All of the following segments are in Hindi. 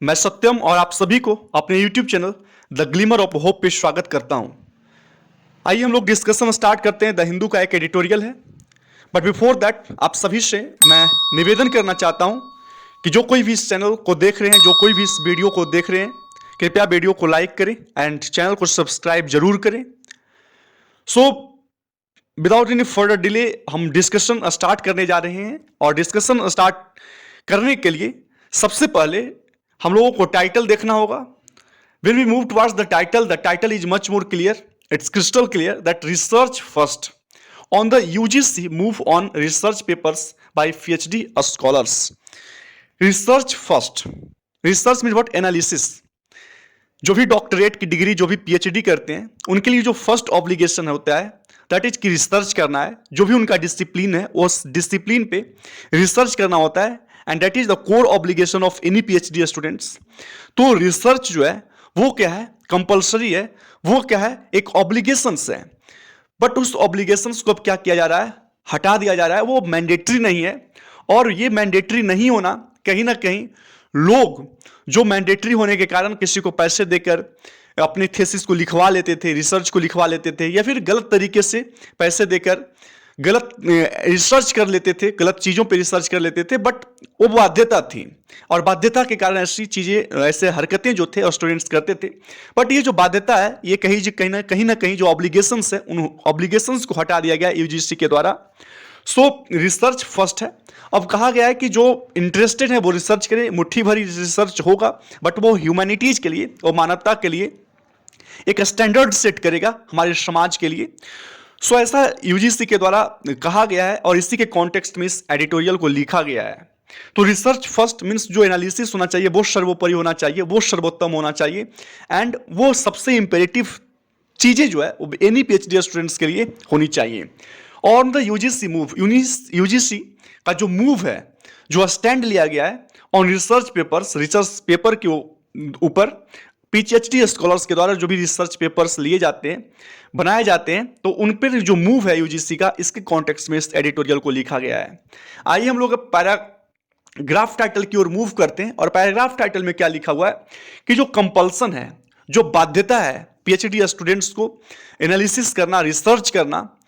मैं सत्यम और आप सभी को अपने YouTube channel the glimmer of hope पे स्वागत करता हूं। आइए हम लोग डिस्कशन स्टार्ट करते हैं। द हिंदू का एक एडिटोरियल है, बट बिफोर दैट आप सभी से मैं निवेदन करना चाहता हूं कि जो कोई भी इस चैनल को देख रहे हैं, जो कोई भी इस वीडियो को देख रहे हैं, कृपया वीडियो को लाइक करें एंड चैनल को सब्सक्राइब जरूर करें। So without any further delay हम डिस्कशन स्टार्ट करने जा रहे हैं। और डिस्कशन स्टार्ट करने के लिए सबसे पहले हम लोगों को टाइटल देखना होगा। When we move towards the title is much more clear. It's crystal clear that research first. On the UGC move on research papers by PhD scholars. Research first. Research means what? Analysis. जो भी डॉक्टरेट की डिग्री, जो भी पीएचडी करते हैं, उनके लिए जो फर्स्ट ऑब्लिगेशन होता है दैट इज कि रिसर्च करना है। जो भी उनका डिसिप्लिन है उस डिसिप्लिन पे रिसर्च करना होता है, and that is the core obligation of any PhD students. तो रिसर्च जो है वो क्या है? कंपल्सरी है। वो क्या है? एक ऑब्लिगेशंस है। बट उस ऑब्लिगेशंस को अब क्या किया जा रहा है? हटा दिया जा रहा है। वो मैंडेटरी नहीं है। और ये मैंडेटरी नहीं होना कहीं ना कहीं लोग जो मैंडेटरी होने के कारण किसी को पैसे देकर अपने थीसिस को लिखवा लेते थे, रिसर्च को लिखवा लेते थे, या फिर गलत तरीके से पैसे देकर गलत रिसर्च कर लेते थे, गलत चीज़ों पे रिसर्च कर लेते थे, बट वो बाध्यता थी। और बाध्यता के कारण ऐसी चीज़ें, ऐसे हरकतें जो थे स्टूडेंट्स करते थे। बट ये जो बाध्यता है, ये कहीं ना कहीं जो ऑब्लिगेशंस है, उन ऑब्लिगेशंस को हटा दिया गया यूजीसी के द्वारा। सो रिसर्च फर्स्ट है। अब कहा गया है कि जो इंटरेस्टेड है वो रिसर्च करे। मुट्ठी भरी रिसर्च होगा, बट वो ह्यूमैनिटीज के लिए और मानवता के लिए एक स्टैंडर्ड सेट करेगा हमारे समाज के लिए। सो ऐसा यूजीसी के द्वारा कहा गया है, और इसी के कॉन्टेक्स्ट में इस एडिटोरियल को लिखा गया है। तो रिसर्च फर्स्ट मीन्स जो एनालिसिस होना चाहिए वो सर्वोपरि होना चाहिए, वो सर्वोत्तम होना चाहिए, एंड वो सबसे इंपेरेटिव चीजें जो है वो एनी पीएचडी स्टूडेंट्स के लिए होनी चाहिए। On the UGC move, UGC का जो मूव है, जो स्टैंड लिया गया है on research papers, research paper के ऊपर पीएचडी स्कॉलर्स के द्वारा जो भी रिसर्च पेपर्स लिए जाते हैं, बनाए जाते हैं, तो उन पर जो मूव है यूजीसी का, इसके कॉन्टेक्स्ट में इस एडिटोरियल को लिखा गया है। आइए हम लोग पैराग्राफ टाइटल की ओर मूव करते हैं। और पैराग्राफ टाइटल में क्या लिखा हुआ है कि जो कंपल्सन है, जो बाध्यता है पीएचडी स्टूडेंट्स को एनालिसिस करना, रिसर्च करना,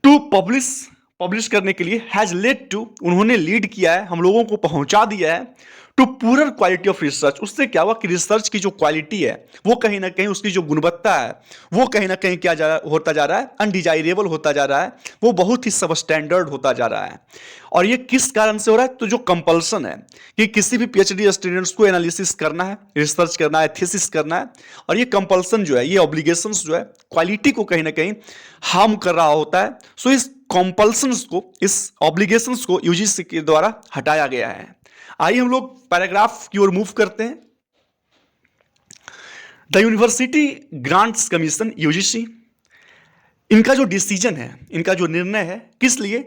टू पब्लिश करने के लिए, हैज लेड टू, उन्होंने लीड किया है, हम लोगों को पहुंचा दिया है, टू पूरर क्वालिटी ऑफ रिसर्च। उससे क्या हुआ कि रिसर्च की जो क्वालिटी है वो कहीं ना कहीं, उसकी जो गुणवत्ता है वो कहीं ना कहीं क्या होता जा रहा है? अनडिजायरेबल होता जा रहा है। वो बहुत ही सब स्टैंडर्ड होता जा रहा है। और ये किस कारण से हो रहा है? तो जो कंपल्सन है कि किसी भी पीएचडी स्टूडेंट्स को एनालिसिस करना है, रिसर्च करना है, थीसिस करना है, और ये कंपल्सन जो है, ये ऑब्लिगेशंस जो है, क्वालिटी को कहीं ना कहीं हार्म कर रहा होता है। सो इस कंपल्सन्स को, इस ऑब्लिगेशंस को यूजीसी के द्वारा हटाया गया है। आइए हम लोग पैराग्राफ की ओर मूव करते हैं। The university grants commission, UGC, इनका जो डिसीजन है, इनका जो निर्णय है, किस लिए,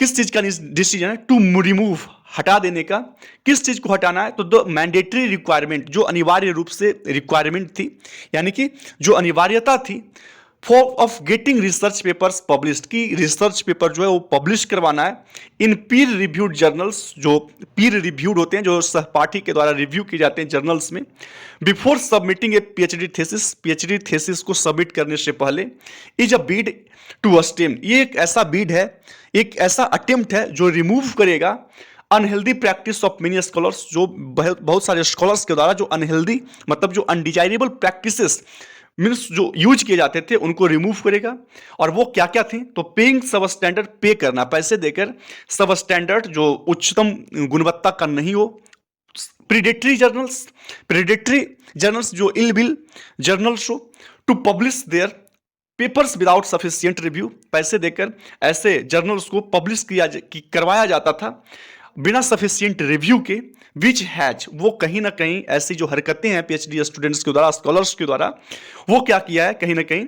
किस चीज का डिसीजन है? टू रिमूव, हटा देने का। किस चीज को हटाना है? तो द मैंडेटरी रिक्वायरमेंट, जो अनिवार्य रूप से रिक्वायरमेंट थी, यानी कि जो अनिवार्यता थी for of getting research papers published, की रिसर्च पेपर जो है वो पब्लिश करवाना है इन पीर रिव्यूड जर्नल्स, जो पीर रिव्यूड होते हैं, जो सहपाठी के द्वारा रिव्यू किए जाते हैं जर्नल्स में, बिफोर सबमिटिंग ए पीएचडी थीसिस, पीएचडी थीसिस को सबमिट करने से पहले, इज अ बीड टू अस्टेम, ये एक ऐसा बीड है, एक ऐसा अटेम्प्ट है जो रिमूव करेगा unhealthy practice of many scholars, जो बहुत सारे स्कॉलर्स के द्वारा जो अनहेल्दी, मतलब जो अनडिजायरेबल प्रैक्टिसेस मीन्स जो यूज किए जाते थे, उनको रिमूव करेगा। और वो क्या क्या थे? तो पेइंग सब स्टैंडर्ड, पे करना, पैसे देकर सब स्टैंडर्ड जो उच्चतम गुणवत्ता का नहीं हो, प्रीडेटरी जर्नल्स जो इलबिल जर्नल्स हो, to publish their papers without sufficient review, पैसे देकर ऐसे जर्नल्स को पब्लिश करवाया जाता था बिना सफिशिएंट रिव्यू के, विच हैज, वो कहीं ना कहीं ऐसी जो हरकतें हैं पीएचडी स्टूडेंट्स के द्वारा, स्कॉलर्स के द्वारा, वो क्या किया है? कहीं ना कहीं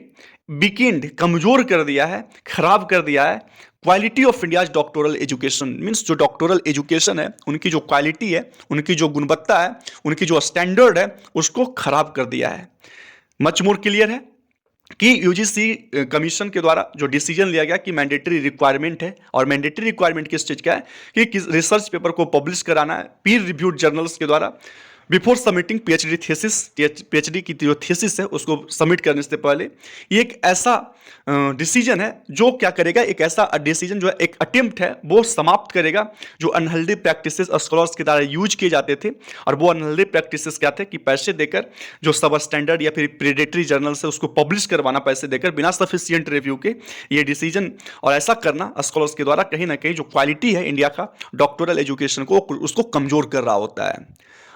वीकेंड, कमजोर कर दिया है, खराब कर दिया है quality of India's doctoral education. Means जो डॉक्टोरल एजुकेशन है, उनकी जो क्वालिटी है, उनकी जो गुणवत्ता है, उनकी जो स्टैंडर्ड है, उसको खराब कर दिया है। मच मोर क्लियर है कि यूजीसी कमीशन के द्वारा जो डिसीजन लिया गया कि मैंडेटरी रिक्वायरमेंट है, और मैंडेटरी रिक्वायरमेंट किस चीज का है कि रिसर्च पेपर को पब्लिश कराना है पीर रिव्यूड जर्नल्स के द्वारा before submitting PhD thesis, PhD की जो थीसिस है उसको सबमिट करने से पहले ये एक ऐसा डिसीजन है जो क्या करेगा, एक ऐसा डिसीजन जो है, एक अटेम्प्ट है, वो समाप्त करेगा जो अनहेल्दी प्रैक्टिसेस स्कॉलर्स के द्वारा यूज किए जाते थे। और वो अनहेल्दी प्रैक्टिसेस क्या थे कि पैसे देकर जो सब स्टैंडर्ड या फिर प्रेडेटरी जर्नल से उसको पब्लिश करवाना, पैसे देकर बिना सफिशियंट रिव्यू के ये डिसीजन और ऐसा करना स्कॉलर्स के द्वारा कहीं ना कहीं जो क्वालिटी है इंडिया का डॉक्टोरल एजुकेशन को, उसको कमजोर कर रहा होता है।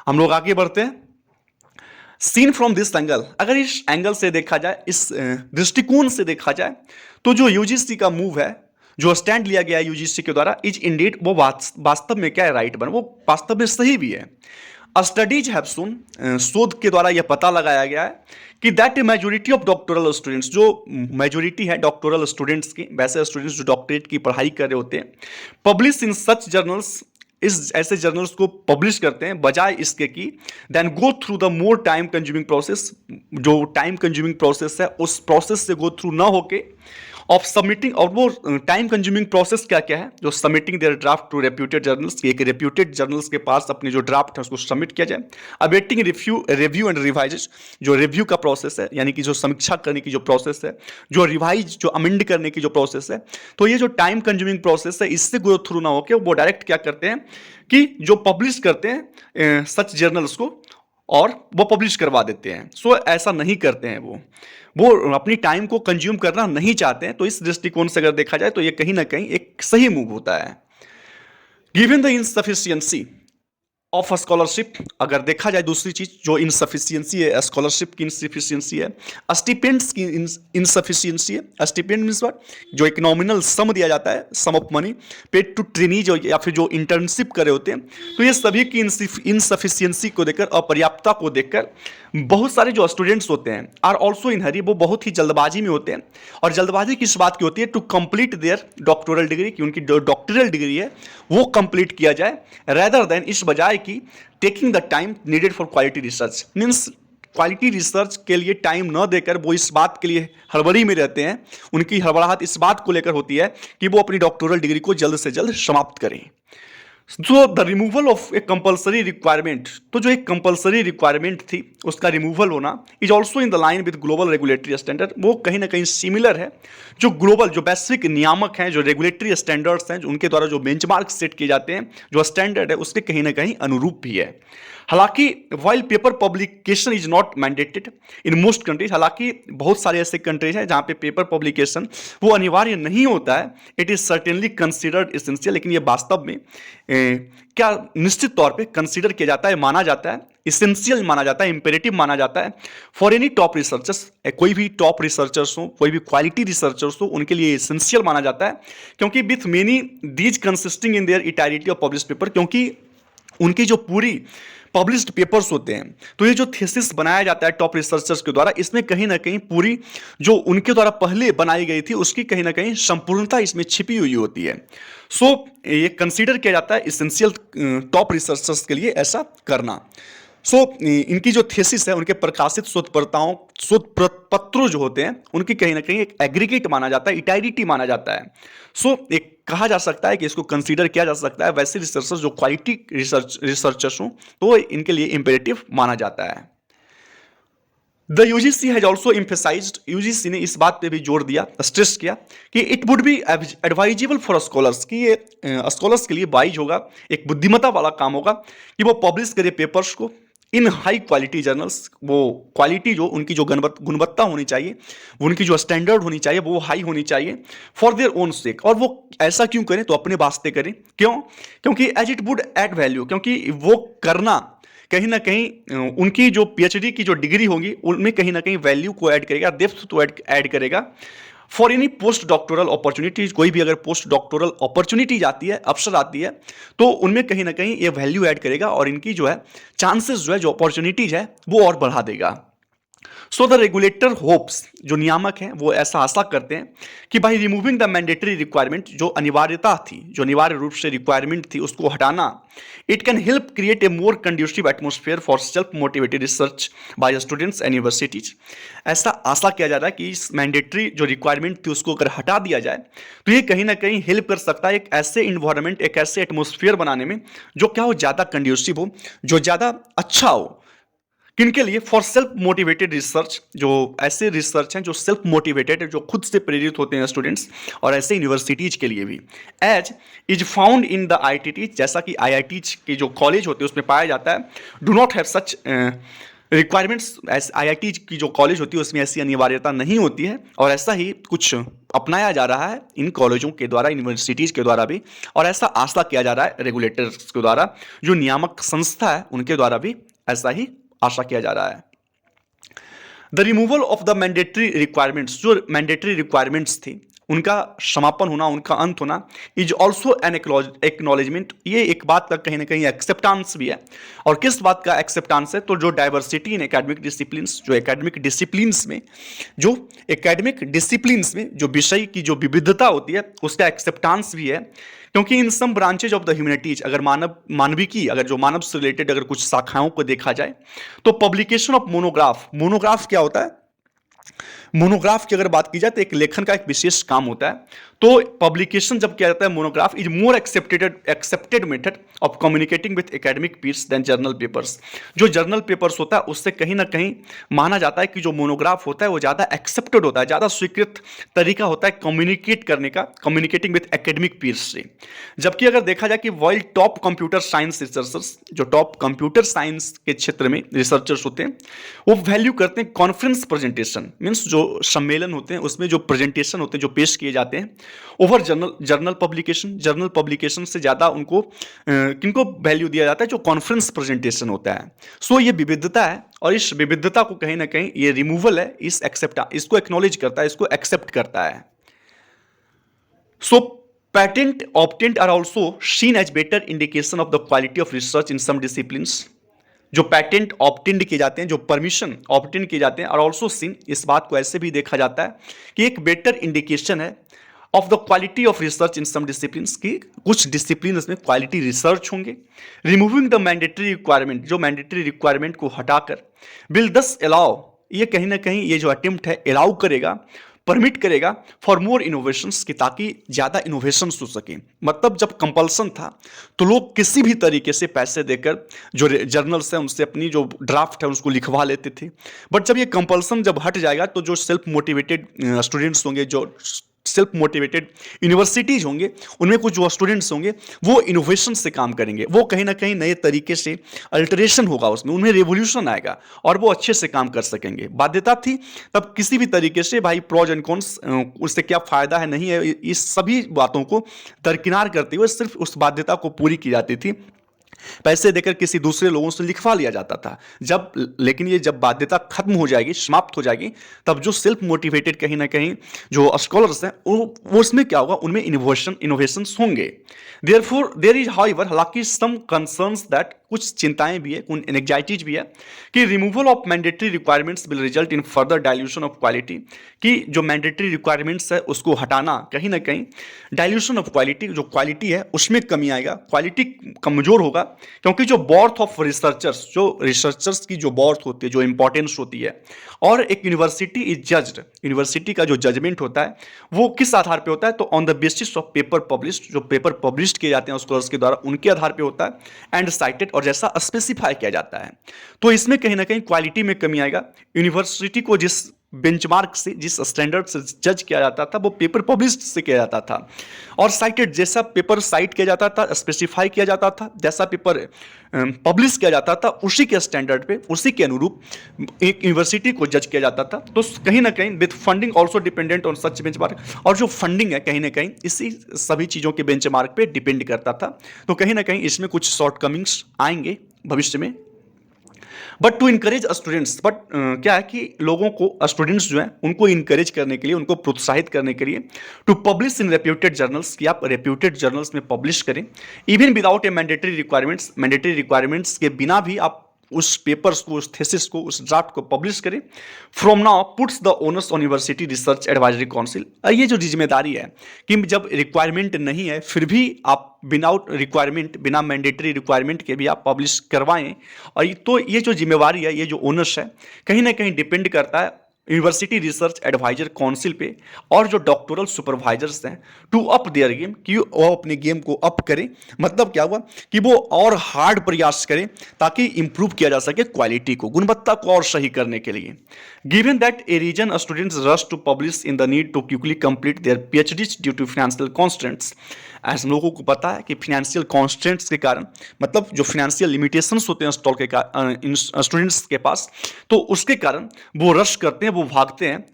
हम लोग आगे बढ़ते हैं। सीन फ्रॉम दिस एंगल, अगर इस एंगल से देखा जाए, इस दृष्टिकोण से देखा जाए, तो जो यूजीसी का मूव है, जो स्टैंड लिया गया है यूजीसी के द्वारा, इज इंडीड, वो वास्तव में क्या है, राइट बन, वो वास्तव में सही भी है। स्टडीज हैव शोन, शोध के द्वारा यह पता लगाया गया है कि that majority of doctoral students, जो मेजोरिटी है डॉक्टोरल स्टूडेंट्स की, वैसे स्टूडेंट्स जो डॉक्टरेट की पढ़ाई कर रहे होते हैं, पब्लिश इन सच जर्नल्स, इस ऐसे जर्नल्स को पब्लिश करते हैं, बजाय इसके कि than go through the more time consuming process, जो टाइम कंज्यूमिंग प्रोसेस है उस प्रोसेस से गो थ्रू ना होके ऑफ सबमिटिंग, और वो टाइम कंज्यूमिंग प्रोसेस क्या क्या है, जो submitting their draft to reputed journals, एक रेप्यूटेड जर्नल्स के पास अपनी जो ड्राफ्ट है उसको सबमिट किया जाए। अवेटिंग रिव्यू एंड रिवाइज, जो रिव्यू का प्रोसेस है, यानी कि जो समीक्षा करने की जो प्रोसेस है, जो रिवाइज, जो अमेंड करने की जो प्रोसेस है, तो ये जो टाइम कंज्यूमिंग प्रोसेस है इससे गो थ्रू ना होकर वो डायरेक्ट क्या करते हैं कि जो पब्लिश करते हैं सच जर्नल्स को, और वो पब्लिश करवा देते हैं। सो ऐसा नहीं करते हैं, वो अपनी टाइम को कंज्यूम करना नहीं चाहते हैं। तो इस दृष्टिकोण से अगर देखा जाए तो ये कहीं ना कहीं एक सही मूव होता है। Given the insufficiency of scholarship, अगर देखा जाए दूसरी चीज जो इनसफिशियंसी है, स्कॉलरशिप की इनसफिशियंसी है, स्टिपेंड्स की इनसफिशियंसी है। स्टिपेंड मींस व्हाट, जो एक नॉमिनल सम दिया जाता है, sum of money paid to trainees या फिर जो इंटर्नशिप करे होते हैं, तो ये सभी की इनसफिशियंसी को देखकर, अपर्याप्तता को देखकर बहुत सारे जो स्टूडेंट्स होते हैं आर ऑल्सो इन हरी, वो बहुत ही जल्दबाजी में होते हैं। और जल्दबाजी किस बात की होती है, to complete their doctoral degree, कि उनकी जो डॉक्टरल डिग्री है वो कंप्लीट किया जाए, रेदर देन, इस बजाय कि taking the time needed for quality research. Means quality research के लिए टाइम न देकर वो इस बात के लिए हड़बड़ी में रहते हैं, उनकी हड़बड़ाहट इस बात को लेकर होती है कि वो अपनी डॉक्टोरल डिग्री को जल्द से जल्द समाप्त करें। जो the removal of A compulsory requirement, तो जो एक कंपलसरी रिक्वायरमेंट थी उसका रिमूवल होना, is also in the line with global regulatory standard, वो कहीं ना कहीं सिमिलर है, जो ग्लोबल, जो वैश्विक नियामक हैं, जो रेगुलेटरी स्टैंडर्ड्स हैं, जो उनके द्वारा जो बेंचमार्क सेट किए जाते हैं, जो स्टैंडर्ड है उसके कहीं ना कहीं अनुरूप भी है। हालांकि while paper publication is not mandated in most countries, हालांकि बहुत सारे ऐसे कंट्रीज हैं जहां पे पेपर पब्लिकेशन वो अनिवार्य नहीं होता है, it is certainly considered essential, लेकिन ये वास्तव में क्या निश्चित तौर पे कंसीडर किया जाता है, माना जाता है, इसेंशियल माना जाता है, इंपेरेटिव माना जाता है फॉर एनी टॉप रिसर्चर्स, कोई भी टॉप रिसर्चर्स हो, कोई भी क्वालिटी रिसर्चर्स हो, उनके लिए इसेंशियल माना जाता है। क्योंकि with many these consisting in their entirety of publish paper, क्योंकि उनकी जो पूरी पब्लिश्ड पेपर्स होते हैं, तो ये जो थीसिस बनाया जाता है टॉप रिसर्चर्स के द्वारा, इसमें कहीं ना कहीं पूरी जो उनके द्वारा पहले बनाई गई थी उसकी कहीं ना कहीं संपूर्णता इसमें छिपी हुई होती है। सो ये कंसीडर किया जाता है इसेंशियल टॉप रिसर्चर्स के लिए ऐसा करना। सो इनकी जो थीसिस है, उनके प्रकाशित शोध पत्रों जो होते हैं, उनकी कहीं ना कहीं एक एग्रीगेट माना जाता है, इटायरिटी माना जाता है। सो एक कहा जा सकता है कि इसको कंसीडर किया जा सकता है, वैसे रिसर्चर्स जो क्वालिटी रिसर्चर्स हों तो इनके लिए इंपेरेटिव माना जाता है। The UGC has also emphasised, UGC ने इस बात पे भी जोर दिया, स्ट्रेस किया कि it would be advisable for scholars, कि ये स्कॉलर्स के लिए वाइज होगा, एक बुद्धिमत्ता वाला काम होगा कि वो पब्लिश करे पेपर्स को इन हाई क्वालिटी जर्नल्स, वो क्वालिटी जो उनकी जो गुणवत्ता होनी चाहिए, उनकी जो स्टैंडर्ड होनी चाहिए वो हाई होनी चाहिए फॉर देयर ओन सेक। और वो ऐसा क्यों करें, तो अपने वास्ते करें। क्यों? क्योंकि as it would add value, क्योंकि वो करना कहीं ना कहीं उनकी जो पीएचडी की जो डिग्री होगी उनमें कहीं ना कहीं वैल्यू को ऐड करेगा, डेप्थ तो ऐड करेगा for any post doctoral opportunities. कोई भी अगर पोस्ट डॉक्टोरल अपॉर्चुनिटीज आती है, अवसर आती है, तो उनमें कहीं ना कहीं ये वैल्यू ऐड करेगा और इनकी जो है चांसेस जो है, जो अपॉर्चुनिटीज है वो और बढ़ा देगा। सो द रेगुलेटर होप्स, जो नियामक हैं वो ऐसा आशा करते हैं कि भाई रिमूविंग द मैंडेटरी रिक्वायरमेंट, जो अनिवार्यता थी, जो अनिवार्य रूप से रिक्वायरमेंट थी, उसको हटाना, it can help create a more conducive atmosphere for self motivated research by students and universities. ऐसा आशा किया जा रहा है कि इस मैंडेटरी जो रिक्वायरमेंट थी उसको अगर हटा दिया जाए तो ये कहीं ना कहीं हेल्प कर सकता है एक ऐसे इन्वायरमेंट, एक ऐसे एटमोस्फियर बनाने में जो क्या हो, ज़्यादा कंड्यूसिव हो, जो ज़्यादा अच्छा हो। किनके लिए? फॉर सेल्फ मोटिवेटेड रिसर्च, जो ऐसे रिसर्च हैं जो सेल्फ मोटिवेटेड है, जो खुद से प्रेरित होते हैं स्टूडेंट्स, और ऐसे यूनिवर्सिटीज के लिए भी। As is found in the IIT, जैसा कि आईआईटीज के जो कॉलेज होते हैं उसमें पाया जाता है, do not have such requirements. IIT की जो कॉलेज होती है उसमें ऐसी अनिवार्यता नहीं होती है, और ऐसा ही कुछ अपनाया जा रहा है इन कॉलेजों के द्वारा, यूनिवर्सिटीज के द्वारा भी, और ऐसा आशा किया जा रहा है रेगुलेटर्स के द्वारा, जो नियामक संस्था है उनके द्वारा भी ऐसा ही आशा किया जा रहा है। The removal of the mandatory requirements, जो मैंडेटरी रिक्वायरमेंट्स थी उनका समापन होना, उनका अंत होना, इज ऑल्सो एन एक्नॉलेजमेंट, ये एक बात का कहीं ना कहीं एक्सेप्टेंस भी है। और किस बात का एक्सेप्टेंस है? तो जो डाइवर्सिटी इन एकेडमिक डिसिप्लिन्स, जो एकेडमिक डिसिप्लिन्स में, जो एकेडमिक डिसिप्लिन्स में जो विषय की जो विविधता होती है उसका एक्सेप्टेंस भी है। क्योंकि इन सम ब्रांचेज ऑफ द ह्यूमैनिटीज, अगर मानविकी, अगर जो मानव से रिलेटेड अगर कुछ शाखाओं को देखा जाए तो पब्लिकेशन ऑफ मोनोग्राफ, मोनोग्राफ क्या होता है? मोनोग्राफ की अगर बात की जाए तो एक लेखन का एक विशेष काम होता है। तो पब्लिकेशन जब किया जाता है, monograph is more accepted method of communicating with academic peers than journal papers. जो जर्नल पेपर्स होता है उससे कहीं ना कहीं माना जाता है कि जो मोनोग्राफ होता है वो ज़्यादा एक्सेप्टेड होता है, ज़्यादा स्वीकृत तरीका होता है कम्युनिकेट करने का, कम्युनिकेटिंग विद एकेडमिक पीयर्स से। जबकि अगर देखा जाए कि world top computer science researchers, जो टॉप कंप्यूटर साइंस के क्षेत्र में रिसर्चर्स होते हैं, वो वैल्यू करते हैं कॉन्फ्रेंस प्रेजेंटेशन, मीन्स जो सम्मेलन होते हैं उसमें जो प्रेजेंटेशन होते हैं, जो पेश किए जाते हैं, over journal publication. Journal publication से ज़्यादा उनको किनको वैल्यू दिया जाता है? जो कॉन्फ्रेंस प्रेजेंटेशन होता है। सो ये विविधता है, और इस विविधता को कहीं ना कहीं ये रिमूवल है, इसको एक्नॉलेज करता है, इसको एक्सेप्ट करता है। सो patent obtained are also seen as better indication of the quality of research in some disciplines। जो पैटेंट ऑप्टेंड किए जाते हैं, जो परमिशन ऑप्टेंड किए जाते हैं, और ऑल्सो सीन, इस बात को ऐसे भी देखा जाता है कि एक बेटर इंडिकेशन है of the quality of research in some disciplines, की कुछ डिसिप्लिन में क्वालिटी रिसर्च होंगे। रिमूविंग द मैंडेटरी रिक्वायरमेंट, जो मैंडेटरी रिक्वायरमेंट को हटाकर, विल दस अलाउ, ये कहीं ना कहीं ये जो अटेम्प्ट है अलाउ करेगा, परमिट करेगा फॉर मोर इनोवेशंस, की ताकि ज़्यादा इनोवेशंस हो सके। मतलब जब कंपल्सन था तो लोग किसी भी तरीके से पैसे देकर जो जर्नल्स हैं उनसे अपनी जो ड्राफ्ट है उसको लिखवा लेते थे। बट जब ये कंपल्सन जब हट जाएगा तो जो सेल्फ मोटिवेटेड स्टूडेंट्स होंगे, जो सेल्फ मोटिवेटेड यूनिवर्सिटीज होंगे, उनमें कुछ जो स्टूडेंट्स होंगे वो इनोवेशन से काम करेंगे, वो कहीं ना कहीं नए तरीके से अल्टरेशन होगा उसमें, उनमें रेवोल्यूशन आएगा और वो अच्छे से काम कर सकेंगे। बाध्यता थी तब किसी भी तरीके से भाई प्रोज एंड कॉन्स, उससे क्या फायदा है नहीं है, इस सभी बातों को दरकिनार करते हुए सिर्फ उस बाध्यता को पूरी की जाती थी, पैसे देकर किसी दूसरे लोगों से लिखवा लिया जाता था। लेकिन ये जब बाध्यता खत्म हो जाएगी, समाप्त हो जाएगी, तब जो सेल्फ मोटिवेटेड कहीं ना कहीं जो स्कॉलर्स हैं वो उसमें क्या होगा, उनमें इनोवेशंस होंगे। देयरफॉर देयर इज हाउएवर, हालांकि सम कंसर्न्स दैट, कुछ चिंताएं भी है, कुछ एंग्जाइटीज भी है कि removal of mandatory requirements will result in further dilution of quality, कि जो मैंडेटरी रिक्वायरमेंट्स है उसको हटाना कहीं ना कहीं डाइल्यूशन ऑफ क्वालिटी, जो क्वालिटी है उसमें कमी आएगा, क्वालिटी कमजोर होगा। क्योंकि जो बॉर्थ ऑफ रिसर्चर्स, जो रिसर्चर्स की जो बॉर्थ होती है, जो इंपॉर्टेंस होती है, और एक यूनिवर्सिटी इज जज्ड, यूनिवर्सिटी का जो जजमेंट होता है वो किस आधार पे होता है? तो on the basis of paper published, जो पेपर पब्लिश किए जाते हैं स्कॉलर्स के द्वारा उनके आधार पे होता है, एंड साइटेड, और जैसा स्पेसिफाई किया जाता है। तो इसमें कहीं ना कहीं क्वालिटी में कमी आएगा। यूनिवर्सिटी को जिस बेंचमार्क से, जिस स्टैंडर्ड से जज किया जाता था वो पेपर पब्लिश से किया जाता था, और साइटेड, जैसा पेपर साइट किया जाता था, स्पेसिफाई किया जाता था, जैसा पेपर पब्लिश किया जाता था उसी के स्टैंडर्ड पे, उसी के अनुरूप एक यूनिवर्सिटी को जज किया जाता था। तो कहीं ना कहीं with funding also dependent on such benchmark, और जो फंडिंग है कहीं ना कहीं इसी सभी चीज़ों के बेंचमार्क पे डिपेंड करता था। तो कहीं ना कहीं इसमें कुछ शॉर्टकमिंग्स आएंगे भविष्य में। But to encourage students, but क्या है कि लोगों को, स्टूडेंट्स जो हैं उनको इनकरेज करने के लिए, उनको प्रोत्साहित करने के लिए, to publish in reputed journals, कि आप रेप्यूटेड जर्नल्स में पब्लिश करें, even without a mandatory requirements, mandatory requirements के बिना भी आप उस पेपर्स को, उस थेसिस को, उस ड्राफ्ट को पब्लिश करें। From now puts the owners on university research advisory council. ये जो जिम्मेदारी है कि जब रिक्वायरमेंट नहीं है फिर भी आप विदाउट रिक्वायरमेंट, बिना मैंडेटरी रिक्वायरमेंट के भी आप पब्लिश करवाएं। और तो ये जो जिम्मेवारी है, ये जो ओनर्स है, कहीं ना कहीं डिपेंड करता है यूनिवर्सिटी रिसर्च एडवाइजर काउंसिल पे और जो डॉक्टोरल सुपरवाइजर्स हैं, टू अप देयर गेम, कि वो अपने गेम को अप करें। मतलब क्या हुआ कि वो और हार्ड प्रयास करें ताकि इंप्रूव किया जा सके क्वालिटी को, गुणवत्ता को और सही करने के लिए। Given that a reason students rush to publish in the need to quickly complete their PhDs due to financial constants. ऐसे लोगों को पता है कि फाइनेंशियल कॉन्स्टेंट्स के कारण, मतलब जो फाइनेंशियल लिमिटेशंस होते हैं स्टूडेंट्स के पास, तो उसके कारण वो रश करते हैं, वो भागते हैं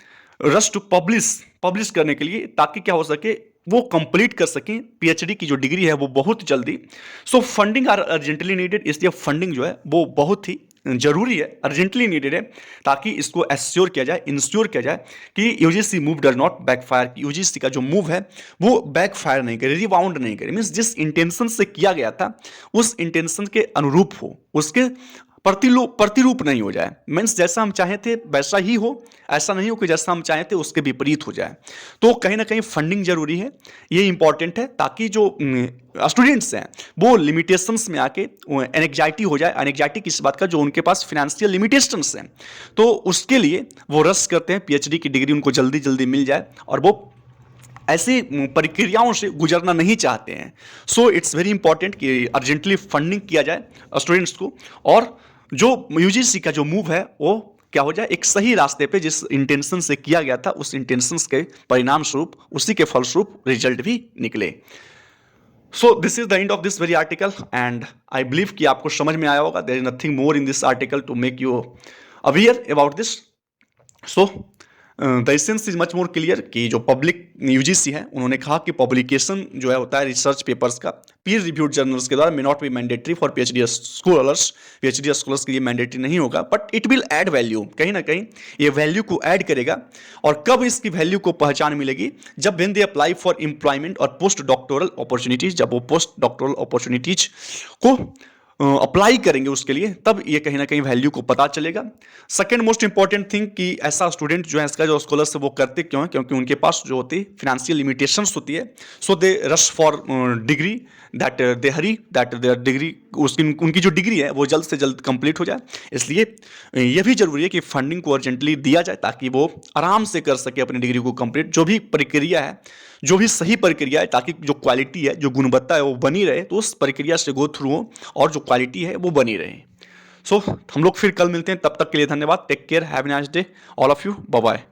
रश टू पब्लिश करने के लिए, ताकि क्या हो सके, वो कंप्लीट कर सकें पीएचडी की जो डिग्री है वो बहुत जल्दी। सो फंडिंग आर अर्जेंटली नीडेड, इसलिए फंडिंग जो है वो बहुत ही जरूरी है, अर्जेंटली नीडेड है, ताकि इसको एश्योर किया जाए, इंश्योर किया जाए कि UGC move does not backfire. UGC का जो मूव है वो बैकफायर नहीं करे, रिबाउंड नहीं करे, मीन्स जिस इंटेंशन से किया गया था उस इंटेंशन के अनुरूप हो, उसके प्रतिरूप नहीं हो जाए। मीन्स जैसा हम चाहे थे वैसा ही हो, ऐसा नहीं हो कि जैसा हम चाहे थे उसके विपरीत हो जाए। तो कहीं ना कहीं फंडिंग जरूरी है, ये इंपॉर्टेंट है, ताकि जो स्टूडेंट्स हैं वो लिमिटेशंस में आके एनेक्जाइटी हो जाए। एनेक्जाइटी किस बात का, जो उनके पास फिनेंशियल लिमिटेशंस हैं, तो उसके लिए वो रश करते हैं पीएचडी की डिग्री उनको जल्दी जल्दी मिल जाए, और वो ऐसी प्रक्रियाओं से गुजरना नहीं चाहते हैं। सो इट्स वेरी इंपॉर्टेंट कि अर्जेंटली फंडिंग किया जाए स्टूडेंट्स को, और जो यूजीसी का जो मूव है वो क्या हो जाए, एक सही रास्ते पे, जिस इंटेंशन से किया गया था उस इंटेंशन के परिणाम स्वरूप, उसी के फलस्वरूप रिजल्ट भी निकले। So this is the end of this very article, and I believe कि आपको समझ में आया होगा। There is nothing more in this article to make you aware about this. So the essence is much more clear कि जो पब्लिक यूजीसी है उन्होंने कहा कि पब्लिकेशन जो है होता है रिसर्च पेपर्स का पीयर रिव्यूड जर्नल्स के द्वारा may not be mandatory for PhD scholars. PhD scholars के लिए मैंडेटरी नहीं होगा, but it will add value, कहीं ना कहीं ये वैल्यू को ऐड करेगा। और कब इसकी वैल्यू को पहचान मिलेगी, जब when they apply for employment और पोस्ट डॉक्टोरल अपॉर्चुनिटीज, जब वो पोस्ट डॉक्टोरल अपॉर्चुनिटीज को अप्लाई करेंगे उसके लिए, तब ये कहीं ना कहीं वैल्यू को पता चलेगा। सेकेंड मोस्ट इंपॉर्टेंट थिंग कि ऐसा स्टूडेंट जो है, इसका जो स्कॉलर्स वो करते क्यों है, क्योंकि उनके पास जो होती है फिनेंशियल लिमिटेशंस होती है। So they rush for degree, that they hurry that their degree, उनकी जो डिग्री है वो जल्द से जल्द कंप्लीट हो जाए। इसलिए ये भी जरूरी है कि फंडिंग को अर्जेंटली दिया जाए, ताकि वो आराम से कर सके अपनी डिग्री को कंप्लीट। जो भी प्रक्रिया है, जो भी सही प्रक्रिया है, ताकि जो क्वालिटी है, जो गुणवत्ता है वो बनी रहे, तो उस प्रक्रिया से गो थ्रू हो और जो क्वालिटी है वो बनी रहे। सो हम लोग फिर कल मिलते हैं, तब तक के लिए धन्यवाद। Take care, have a nice day all of you, bye bye.